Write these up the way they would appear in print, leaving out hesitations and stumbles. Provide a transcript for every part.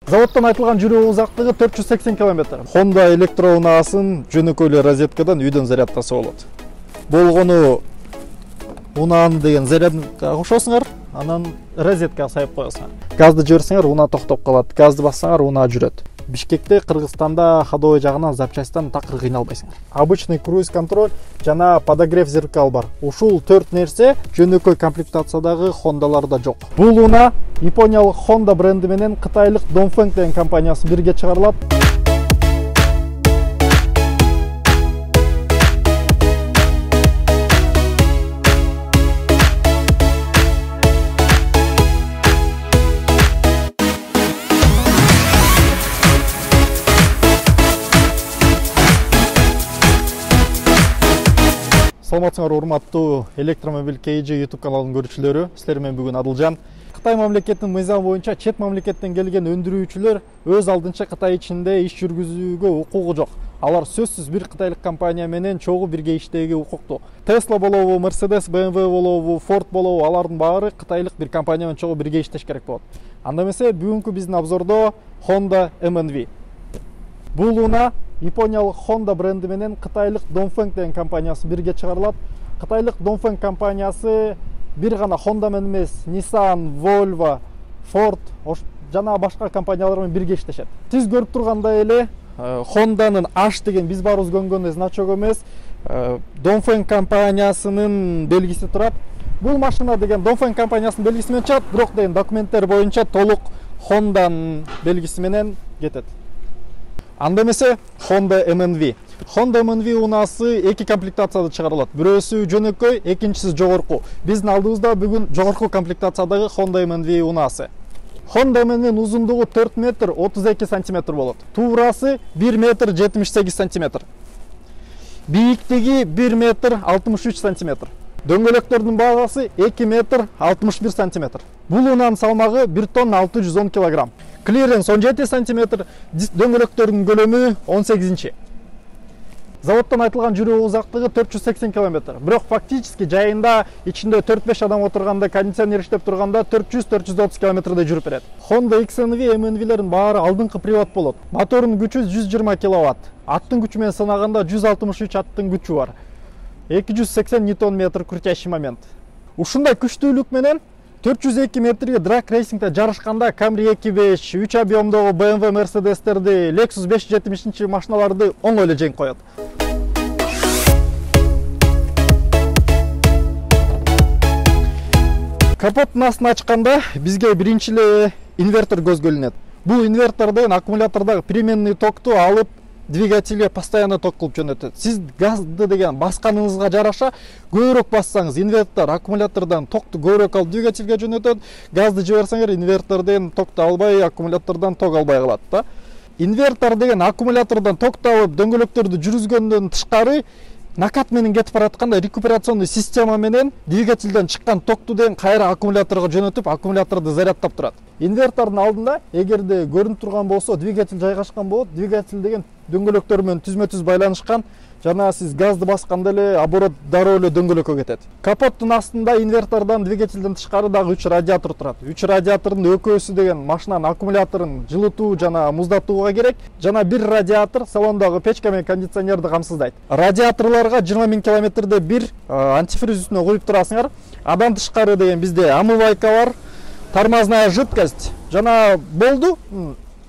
Заводтан айтылган жүрүү узактыгы 480 км. Honda электроунаасын жөнөкөй эле розеткадан үйдөн зарядтаса болот. Болгону унааны деген зарядка кошосуңар, анан розеткага сайып коесуңар. Газды жиберсеңер, унаа токтоп калат. Газды бассаңар, унаа жүрөт. Бишкекте, Кыргызстанда ходовой жагынан запчастьтан такыр кыйналбайсыңар. Обычный круиз контроль жана подогрев зеркал бар. Ушул 4 нерсе жөнөкөй комплектациядагы Хондаларда жок. Бул унаа Япониялык Honda бренди менен кытайлык Dongfeng деген компаниясы бирге чыгарылат. Саламатсыңар урматтуу электромобиль KG YouTube каналынын көрүүчүлөрү. Силер менен бүгүн Адылжан. Кытай мамлекетинин мыйзамы боюнча чет мамлекеттен келген өндүрүүчүлөр өз алдынча Кытай ичинде иш жүргүзүүгө укугу жок. Алар сөзсүз бир кытайлык компания менен чогуу бирге иштеги укуктуу. Tesla болобу, Mercedes, BMW болобу, Ford болобу, алардын баары кытайлык бир компания менен чогуу бирге иштеш керек болот. Анда эмесе бүгүнкү биздин обзордо Honda MNV. Бул унаа Япониялык Honda бренди менен кытайлык Dongfeng деген компаниясы бирге чыгарылат. Кытайлык Dongfeng компаниясы бир гана Honda менен эмес, Nissan, Volvo, Ford жана башка компаниялар менен бирге иштешет. Сиз көрүп тургандай эле Honda'нын H деген биз баарыбыз көргөн значок эмес, Dongfeng компаниясынын белгиси турат. Бул машина деген Dongfeng компаниясынын белгиси менен чыгат, бирок деген документтер боюнча толук Honda'нын белгиси менен кетет. Анда эмесе Honda MNV. Honda MNV унаасы эки комплектацияда чыгарылат. Бирөөсү жөнөкөй, экинчиси жогорку. Биздин алдыбызда бүгүн жогорку комплектациядагы Honda MNV унаасы. Honda MNV'нин узундугу 4 метр 32 сантиметр болот. Туурасы 1 метр 78 сантиметр. Бийиктиги 1 метр 63 сантиметр. Дөңгөлөктөрдүн баасы 2 метр 61 сантиметр. Бул унаанын салмагы 1 тонна 610 килограмм. Клиренс 17 сантиметр, дөңгөлөктөрдүн көлөмү 18. Заводтан айтылган жүрүү узактыгы 480 км. Бирок фактически жайында ичинде 4-5 адам отурганда, кондиционер иштеп турганда 400-430 км жүрүп берет. Honda XNV, MNV'лердин баары алдыңкы привод болот. Мотордун күчү 120 кВт. Аттын күчү менен санаганда 163 аттын күчү бар. 280 Нм крутящий момент. Ушундай күчтүүлүк менен 402 метрге драг рейсингде жарышканда Camry 2.5, 3 объемдогу BMW, Mercedes'терди, Lexus 570 машиналарды оңой эле жеңип коет. Капоттун астын ачканда бизге биринчи эле инвертор көзгөлөнөт. Бул инвертордон аккумулятордогу переменный токту алып двигательге постоянно ток кылып жөнөтөт. Сиз газды деген басканыңызга жараша көбүрөөк бассаңыз, инвертор аккумулятордон токту көбүрөөк алып двигательге жөнөтөт. Газды жиберсеңер, инвертордон токту албай, аккумулятордон ток албай калат да. Инвертор деген аккумулятордон токту алып дөңгөлөктөрдү жүргүзгөндөн тышкары накат менен кетип баратканда рекуперационный система менен двигательден чыккан токту деген кайра аккумуляторго жөнөтүп, аккумуляторду зарядтап турат. Инвертордун алдында эгерде көрүнүп турган болсо, двигатель жайгашкан болот. Двигатель деген дөңгөлөктөр менен түзмө-түз байланышкан. Жана сиз газды басканда эле оборот дароо эле дөңгөлөккө кетет. Капоттун астында инвертордон, двигательден тышкары дагы 3 радиатор турат. 3 радиатордун экөөсү деген машинанын аккумуляторун жылытуу жана муздатууга керек. Жана бир радиатор салондогу печка менен кондиционерди камсыздайт. Радиаторлорго 20 000 километрде бир антифриз үстүнө коюп турасыңар. Андан тышкары деген бизде омывайка бар, тормозная жидкость жана болду.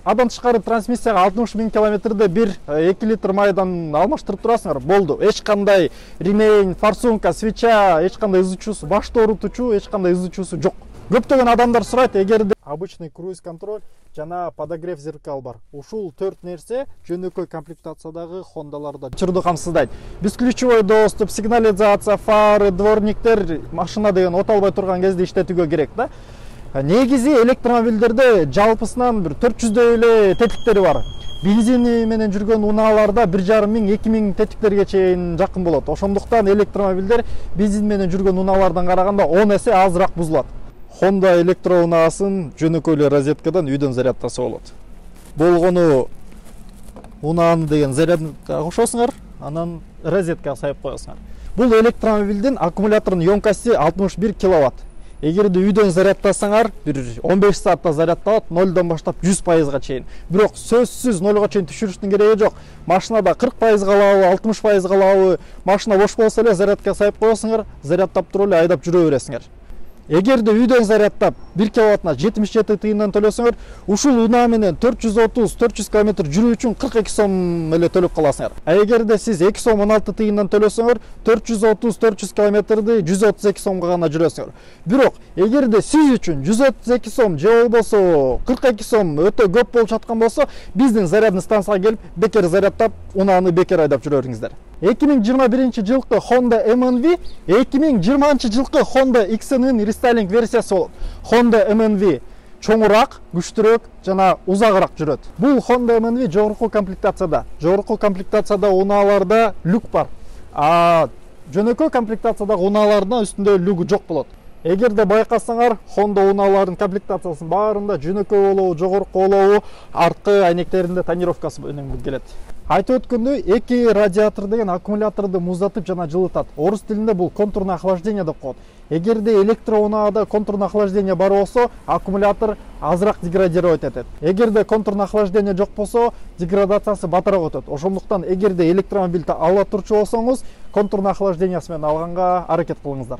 Адан тышкары трансмиссияга 60 000 километрде бир 2 литр майдан алмаштырып турасыңар, болду. Эч кандай ремень, форсунка, свеча, эч кандай ызычуусу, башты оорутуучу, эч кандай ызычуусу жок. Көптөгөн адамдар сурайт, эгерде обычный круиз контроль жана подогрев зеркал бар. Ушул 4 нерсе жөнөкөй комплектациядагы Хондаларда чырды камсыздайт. Бесключевой доступ, сигнализация, фары, дворниктер, машина деген от албай турган кезде иштетүүгө керек да. Негизи электромобилдерде жалпысынан бир 400дөй эле тетиктери бар. Бензини менен жүргөн унааларда 1,5-2,000 тетиктерге чейин жакын болот. Ошондуктан электромобилдер бензин менен жүргөн унаалардан караганда 10 эсе азыраак бузулат. Honda электроунаасын жөнөкөй эле розеткадан үйдөн зарядтаса болот. Болгону унааны деген зарядка кошосуңар, анан розеткага сайып коесуңар. Бул электромобилдин аккумуляторунун емкости 61 киловатт. эгерде үйдөн зарядтасаңар бир 15 саатта зарядталат, 0дон баштап 100%га чейин. Бирок сөзсүз 0га чейин түшүрүштүн кереги жок. Машинада 40% калабы, 60% калабы, машина бош болсо эле зарядка сайып коесуңар, зарядтап туруп эле айдап жүрө бересиңер. Эгерде үйдөн зарядтап 1 киловаттына 77 тыйындан төлөсөңөр, ушул унаа менен 430-400 км жүрүү үчүн 42 сом эле төлөп каласыңар. А эгерде сиз 2 сом 16 тыйындан төлөсөңөр, 430-400 кмди 132 сомго гана жүрөсүңөр. Бирок эгерде сиз үчүн 132 сом же болбосо 42 сом өтө көп болуп жаткан болсо, биздин зарядный станцияга келип бекер зарядтап, унааны бекер айдап жүрөңүздөр. 2021 жылкы Honda MNV 2020 жылкы Honda XN рестайлинг версиясы болот. Honda MNV чоңураак, күчтүүрөөк жана узагыраак жүрөт. Бул Honda MNV жогорку комплектацияда. Жогорку комплектацияда унааларда люк бар. А жөнөкөй комплектациядагы унаалардын үстүндө люк жок болот. Эгерде байкасаңар, Honda унааларынын комплектациясынын баарында жөнөкөй болобу, жогорку болобу, арткы айнектеринде тонировкасы менен келет. Айтып өткөндөй, эки радиатор деген аккумуляторду муздатып жана жылытат. Орус тилинде бул контурное охлаждение деп коет. Эгерде электроунаада контурное охлаждение бар болсо, аккумулятор азыраак деградировать этет. Эгерде контурное охлаждение жок болсо, деградациясы батыраак өтөт. Ошондуктан эгерде электромобилди ала турчу болсоңуз, контурное охлаждениясы менен алганга аракет кылыңыздар.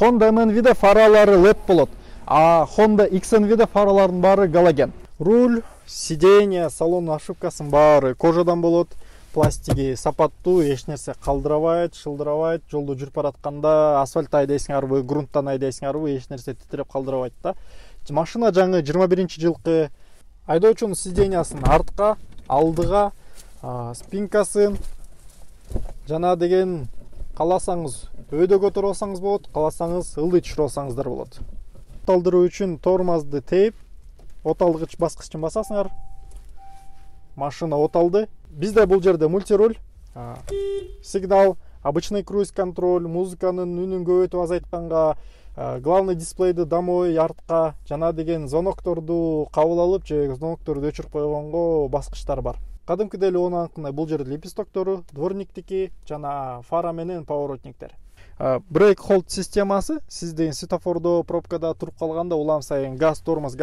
Honda MNV'де фаралары LED болот, а Honda XNV'де фаралардын баары галоген. Руль, сиденье, салон ошибкасын баары кожадан болот, пластиги сапаттуу, эч нерсе калдырабайт, шылдырабайт, жолдо жүрүп баратканда асфальт айдайсыңарбы, грунттан айдайсыңарбы, эч нерсе титиреп калдырабайт да. Машина жаңы 21 жылкы. Айдоочунун сиденьясын артка, алдыга, спинкасын жана деген кааласаңыз өйдө көтөрүп алсаңыз болот, кааласаңыз ылдый түшүрүп алсаңыздар болот. Оталдыруу үчүн тормозду тейп, оталгыч баскычын басасыңар. Машина оталды. Бизде бул жерде мультируль, сигнал, обычный круиз контроль, музыканын үнүн көбөйтүп азайтканга, главный дисплейди домой артка жана деген звонокторду кабыл алып же звонокторду өчүрүп койгонго баскычтар бар. Кадымкыдай эле онанкындай бул жерде лепестоктору, дворниктики жана фара менен поворотниктер. Брейк холд системасы сиздин светофордо, пробкада туруп калганда улам сайын газ тормоз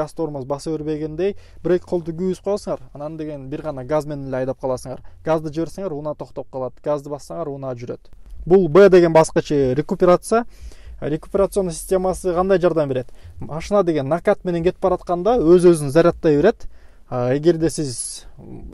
баса бербегендей брейк холду күйүз коесуңар. Анан деген бир гана газ менен эле айдап каласыңар. Газды жиберсеңер унаа токтоп калат, газды бассаңар унаа жүрөт. Бул Б деген баскычы рекуперация. Рекуперационный системасы кандай жардам берет? Машина деген накат менен кетип баратканда өз-өзүн зарядтай берет. Эгерде сиз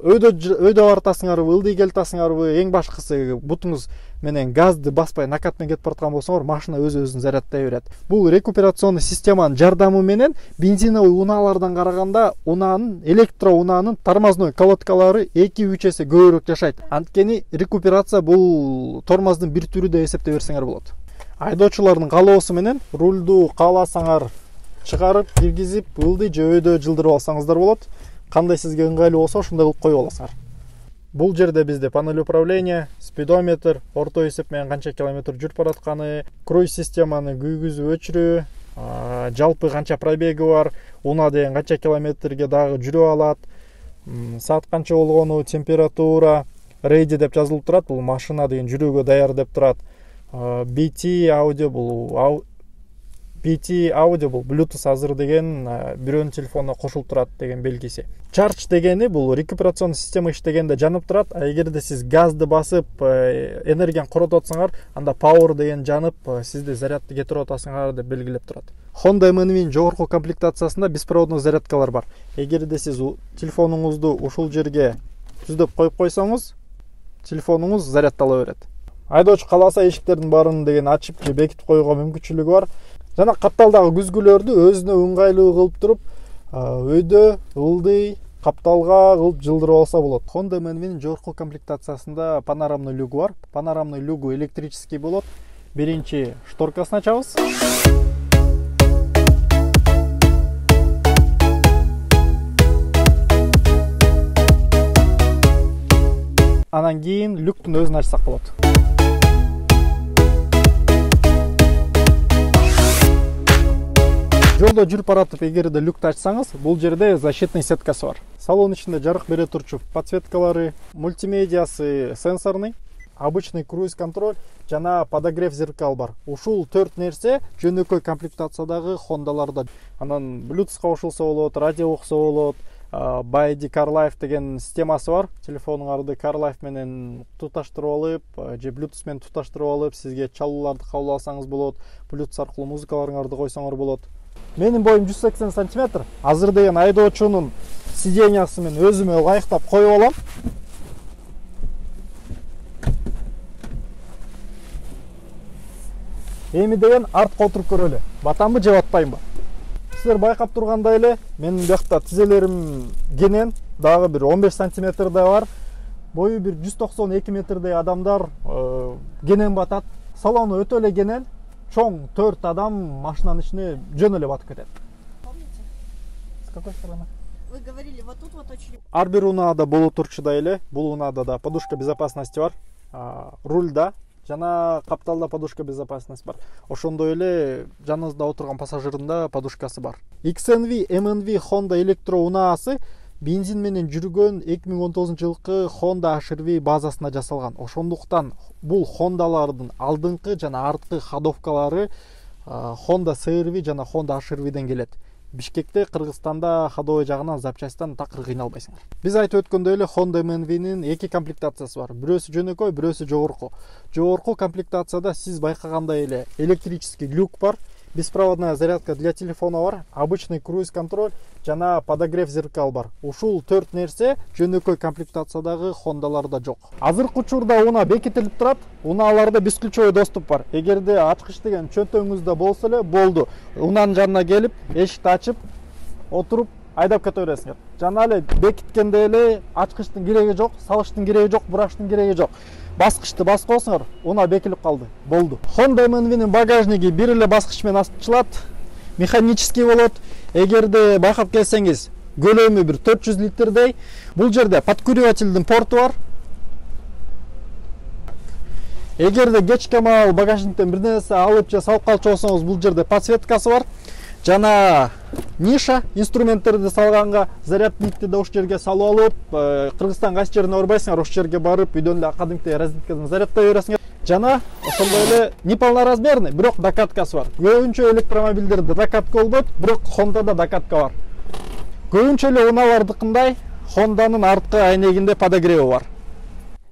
өйдө бартасыңарбы, ылдый келтасыңарбы, эң башкысы бутуңуз менен газды баспай накат менен кетип бараткан болсоңор, машина өз-өзүн зарядтай берет. Бул рекуперационный системанын жардамы менен бензиновый унаалардан караганда электроунаанын тормозной колодкалары 2-3 эсе көбүрөөк жашайт. Анткени рекуперация бул тормоздун бир түрү деп эсептей берсеңер болот. Айдоочулардын каалоосу менен рульду кааласаңар чыгарып, киргизип, ылдый же өйдө жылдырып алсаңыздар болот. Кандай сизге ыңгайлуу болсо, ошондой кылып коюп аласыңар. Бул жерде бизде панель управления, спидометр, орто эсеп менен канча километр жүрүп баратканы, круиз системаны күйгүзүп өчүрүү, жалпы канча пробеги бар, унаа деген канча километрге дагы жүрө алат, саат канча болгону, температура, ready деп жазылып турат. Бул машина деген жүрүүгө даяр деп турат. BT аудио бул Bluetooth азыр деген бирөөнүн телефонуна кошулуп турат деген белгиси. Charge дегени бул рекуперационный система иштегенде жанып турат. А эгерде сиз газды басып энергияны коротуп атсаңар, анда power деген жанып, сизди зарядты кетирип атасыңар деп белгилеп турат. Honda MNV'нин жогорку комплектациясында беспроводной зарядкалар бар. Эгерде сиз телефонуңузду ушул жерге түздөп коюп койсоңуз, телефонуңуз зарядтала берет. Айдоочу кааласа эшиктердин баарын деген ачып же бекитип коюуга мүмкүнчүлүгү бар. Жана капталдагы күзгүлөрдү өзүнө ыңгайлуу кылып туруп, өйдө, ылдый, капталга кылып жылдырып алса болот. Honda MNV'нин жогорку комплектациясында панорамный люгу бар. Панорамный люгу электрический болот. Биринчи шторкасын ачабыз. Анан кийин люктун өзүн ачсак болот. Жолдо жүрүп баратып, эгерде люкту ачсаңыз, бул жерде защитный сеткасы бар. Салон ичинде жарык бере турчу подсветкалары, мультимедиасы сенсорный. обычный круиз контроль жана подогрев зеркал бар. Ушул 4 нерсе жөнөкөй комплектациядагы Хондаларда. Анан Bluetooth кошулса болот, радио оксо болот. BYD CarLife деген системасы бар. Телефонуңарды CarLife менен туташтырып алып, же Bluetooth менен туташтырып алып, сизге чалууларды кабыл алсаңыз болот. Bluetooth аркылуу музыкаларыңарды койсоңор болот. Менин боюм 180 см. Азыр деген айдоочунун сидениясы мен өзүмө ылайыктап коюп алам. Эми деген артка отуруп көрөлү. Батамбы же батпаймбы? Силер байкап тургандай эле, менин биякта тизелерим кенен, дагы бир 15 сантиметрдей бар. Бою бир 192 метрдей адамдар кенен батат. Салону өтө эле кенен, чоң 4 адам машинанын ичине жөн эле батып кетет. Помните? С какой стороны? Вы говорили, вот тут вот очень... Ар бир унаада боло турчудай эле, бул унаада да подушка безопасности бар. Рульда жана капталда подушка безопасности бар. Ошондой эле жаныңызда отурган пассажирдин подушкасы бар. XNV MNV Honda электро унаасы бензин менен жүргөн 2019 жылкы Honda HR-V базасына жасалган. Ошондуктан бул Hondалардын алдыңкы жана арткы ходовкалары Honda CR-V жана Honda HR-V'ден келет. Бишкекте, Кыргызстанда ходовой жагынан запчастьтан такыр кыйналбайсыңар. Биз айтып өткөндөй эле Honda MNV'нин эки комплектациясы бар. Бирөөсү жөнөкөй, бирөөсү жогорку. Жогорку комплектацияда сиз байкагандай эле электрический люк бар, беспроводная зарядка для телефона бар, обычный круиз контроль жана подогрев зеркал бар. Ушул 4 нерсе жөнөкөй комплектациядагы Хондаларда жок. Азыркы учурда уна бекитилип турат. Унааларда бесключевой доступ бар. Эгерде ачкыч деген чөнтөгүңүздө болсо эле болду. Унанын жанына келип, эшикти ачып, отуруп айдап кете бересиңер. Жана эле бекиткенде эле ачкычтын кереги жок, салыштын кереги жок, бураштын кереги жок. Баскычты басып койсоңор, уна бекилип калды. Болду. Honda MNV'нин багажниги бир эле баскыч менен ачылат. Механический болот. Эгерде байкап келсеңиз, көлөмү бир 400 литрдей. Бул жерде подкуривательдин порту бар. Эгерде кечке маал багажниктен бир нерсе алып же салып калчу болсоңуз, бул жерде подсветкасы бар. Жана ниша инструменттерди салганга зарядникти да ушул жерге салып алып, Кыргызстан кайсы жерине барбайсыңар, ошол жерге барып, үйдөн эле кадимкидей розеткадан зарядтай бересиңер. Жана ошондой эле неполноразмерный, бирок докаткасы бар. Көбүнчө электромобилдерде докатка болбойт, бирок Хондада докатка бар. Көбүнчө эле унаалардыкындай Хонданын арткы айнегинде подогреви бар.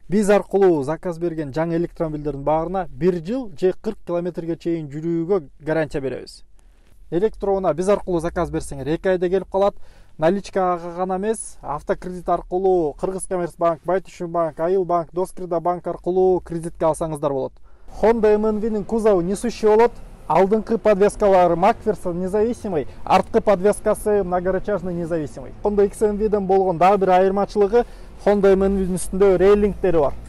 Биз аркылуу заказ берген жаңы электромобилдердин баарына 1 жыл же 40 километрге чейин жүрүүгө гарантия беребиз. Электроуна биз аркылуу заказ берсеңер 2 айда келип калат. Наличкага гана эмес, автокредит аркылуу Кыргызкоммерцбанк, Байтүшүнбанк, Айылбанк, Доскредабанк аркылуу кредитке алсаңыздар болот. Honda MNV'нин кузову несущий болот. Алдыңкы подвескалары Макферсон независимый, арткы подвескасы многорычажный независимый. Honda XNV'ден болгон дагы бир айырмачылыгы Honda MNV'нин үстүндө рейлингтери бар.